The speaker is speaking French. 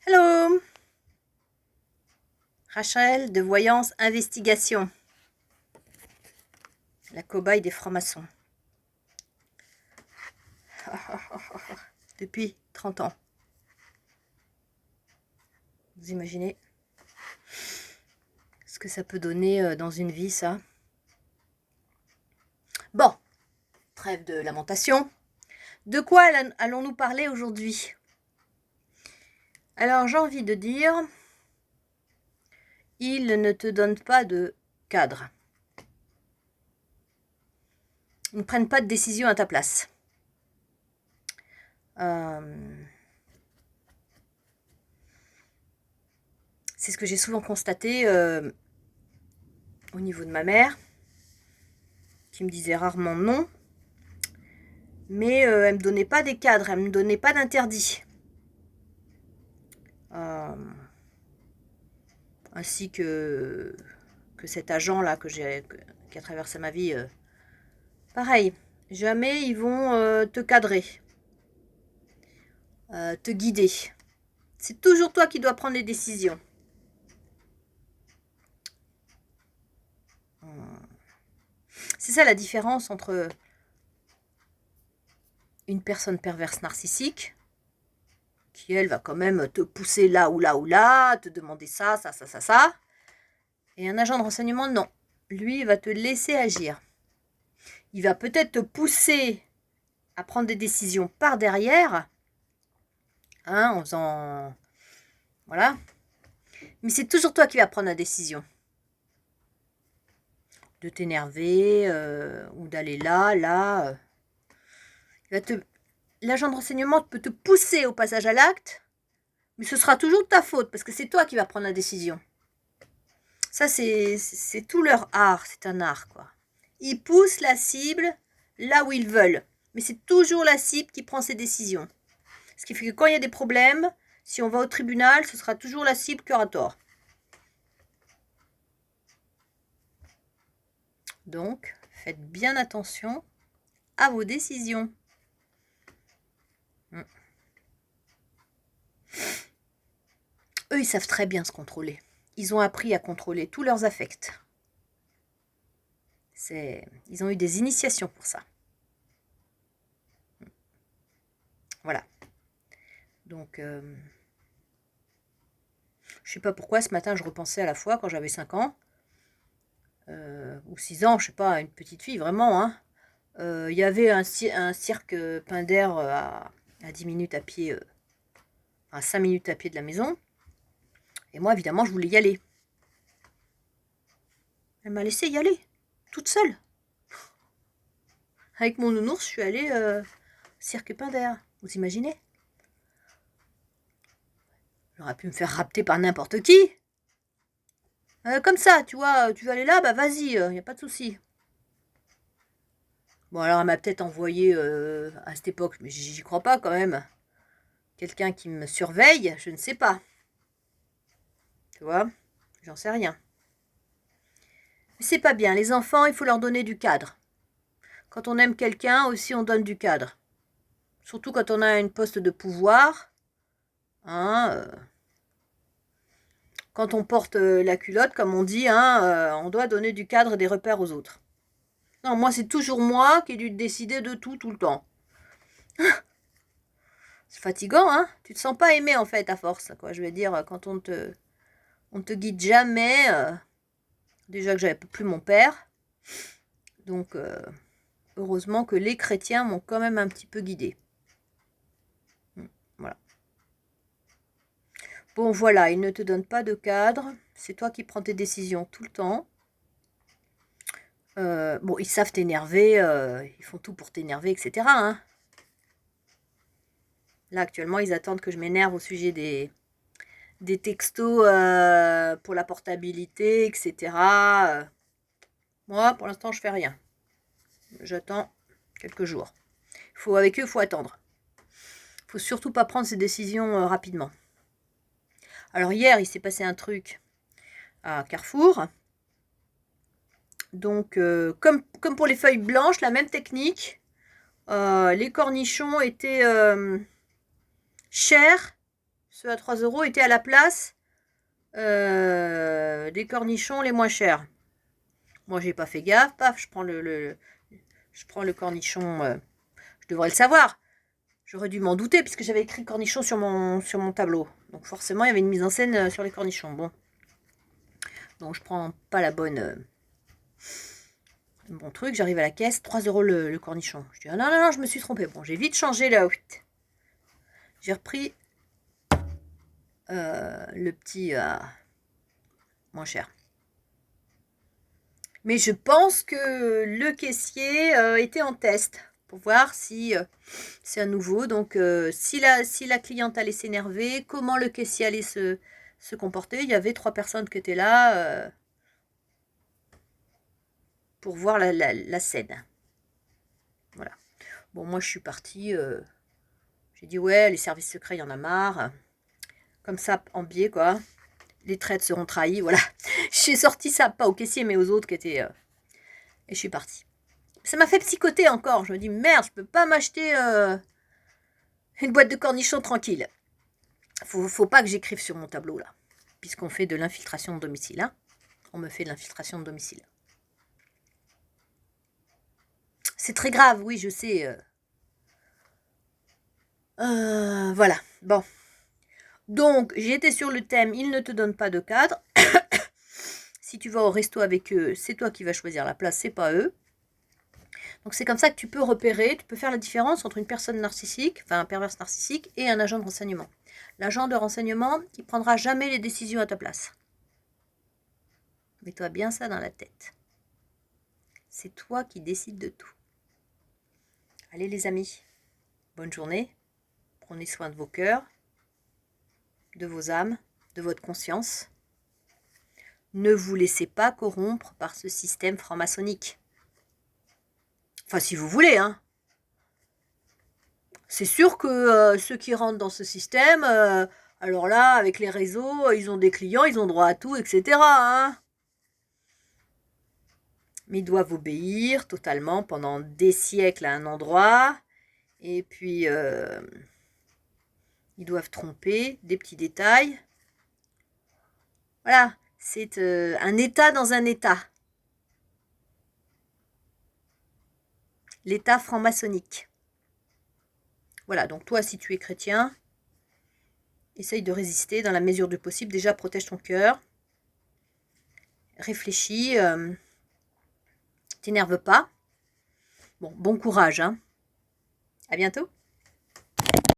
Hello! Rachel de Voyance Investigation, la cobaye des francs-maçons. Depuis 30 ans. Vous imaginez ce que ça peut donner dans une vie, ça? Bon, trêve de lamentation. De quoi allons-nous parler aujourd'hui? Alors, j'ai envie de dire, il ne te donne pas de cadre. Ils ne prennent pas de décision à ta place. C'est ce que j'ai souvent constaté au niveau de ma mère, qui me disait rarement non, mais elle ne me donnait pas des cadres, elle ne me donnait pas d'interdits. Ainsi que cet agent-là qui a traversé ma vie. Pareil, jamais ils vont te cadrer, te guider. C'est toujours toi qui dois prendre les décisions. C'est ça la différence entre une personne perverse narcissique, qui elle va quand même te pousser là ou là ou là, te demander ça, et un agent de renseignement, non. Lui, il va te laisser agir. Il va peut-être te pousser à prendre des décisions par derrière, en faisant... Voilà. Mais c'est toujours toi qui vas prendre la décision. De t'énerver, ou d'aller là. L'agent de renseignement peut te pousser au passage à l'acte, mais ce sera toujours de ta faute, parce que c'est toi qui vas prendre la décision. Ça, c'est tout leur art, c'est un art, quoi. Ils poussent la cible là où ils veulent, mais c'est toujours la cible qui prend ses décisions. Ce qui fait que quand il y a des problèmes, si on va au tribunal, ce sera toujours la cible qui aura tort. Donc, faites bien attention à vos décisions. Eux, ils savent très bien se contrôler. Ils ont appris à contrôler tous leurs affects. Ils ont eu des initiations pour ça. Voilà. Donc, je ne sais pas pourquoi, ce matin, je repensais à la fois, quand j'avais 5 ans, ou 6 ans, je ne sais pas, une petite fille, vraiment, il y avait un cirque Pinder à 10 minutes à pied, à 5 minutes à pied de la maison. Et moi, évidemment, je voulais y aller. Elle m'a laissé y aller, toute seule. Avec mon nounours, je suis allée cirque Pinder. Vous imaginez? J'aurais pu me faire rapter par n'importe qui. Comme ça, tu vois, tu veux aller là, bah vas-y, il n'y a pas de souci. Bon, alors elle m'a peut-être envoyé à cette époque, mais j'y crois pas quand même. Quelqu'un qui me surveille, je ne sais pas. Tu vois, j'en sais rien. Mais c'est pas bien, les enfants, il faut leur donner du cadre. Quand on aime quelqu'un aussi, on donne du cadre. Surtout quand on a une poste de pouvoir. Quand on porte la culotte, comme on dit, on doit donner du cadre et des repères aux autres. Non, moi, c'est toujours moi qui ai dû décider de tout le temps. C'est fatigant, hein? Tu te sens pas aimé, en fait, à force, quoi. Je veux dire, quand on te guide jamais. Déjà que j'avais plus mon père. Donc, heureusement que les chrétiens m'ont quand même un petit peu guidée. Voilà. Bon, voilà, ils ne te donnent pas de cadre. C'est toi qui prends tes décisions tout le temps. Bon, ils savent t'énerver, ils font tout pour t'énerver, etc. Là, actuellement, ils attendent que je m'énerve au sujet des textos pour la portabilité, etc. Moi, pour l'instant, je fais rien. J'attends quelques jours. Avec eux, il faut attendre. Il faut surtout pas prendre ces décisions rapidement. Alors hier, il s'est passé un truc à Carrefour. Donc, comme pour les feuilles blanches, la même technique. Les cornichons étaient chers Ceux à 3 € étaient à la place des cornichons les moins chers. Moi, j'ai pas fait gaffe. Paf, je prends le cornichon. Je devrais le savoir. J'aurais dû m'en douter puisque j'avais écrit cornichon sur mon tableau. Donc forcément, il y avait une mise en scène sur les cornichons. Bon. Donc je prends pas le bon truc. J'arrive à la caisse, 3 € le cornichon. Je dis, ah non, non, non, je me suis trompée. Bon, j'ai vite changé là. J'ai repris le petit moins cher. Mais je pense que le caissier était en test pour voir si c'est à nouveau. Donc, si la cliente allait s'énerver, comment le caissier allait se comporter. Il y avait 3 personnes qui étaient là pour voir la scène. Voilà. Bon, moi, je suis partie. J'ai dit, ouais, les services secrets, il y en a marre. Comme ça, en biais, quoi. Les traites seront trahies, voilà. J'ai sorti ça, pas au caissier, mais aux autres qui étaient... et je suis partie. Ça m'a fait psychoter encore. Je me dis, merde, je peux pas m'acheter une boîte de cornichons tranquille. Faut pas que j'écrive sur mon tableau, là. Puisqu'on fait de l'infiltration de domicile. Hein. On me fait de l'infiltration de domicile. C'est très grave, oui, je sais. Voilà, bon. Donc, j'ai été sur le thème, ils ne te donnent pas de cadre. Si tu vas au resto avec eux, c'est toi qui vas choisir la place, c'est pas eux. Donc c'est comme ça que tu peux repérer, tu peux faire la différence entre une personne narcissique, enfin un perverse narcissique, et un agent de renseignement. L'agent de renseignement, il ne prendra jamais les décisions à ta place. Mets-toi bien ça dans la tête. C'est toi qui décides de tout. Allez les amis, bonne journée. Prenez soin de vos cœurs, de vos âmes, de votre conscience. Ne vous laissez pas corrompre par ce système franc-maçonnique. Enfin, si vous voulez, hein. C'est sûr que ceux qui rentrent dans ce système, alors là, avec les réseaux, ils ont des clients, ils ont droit à tout, etc. Hein. Mais ils doivent obéir totalement pendant des siècles à un endroit. Et puis, ils doivent tromper des petits détails. Voilà, c'est un état dans un état. L'état franc-maçonnique. Voilà, donc toi, si tu es chrétien, essaye de résister dans la mesure du possible. Déjà, protège ton cœur. Réfléchis. T'énerve pas. Bon courage, hein. À bientôt.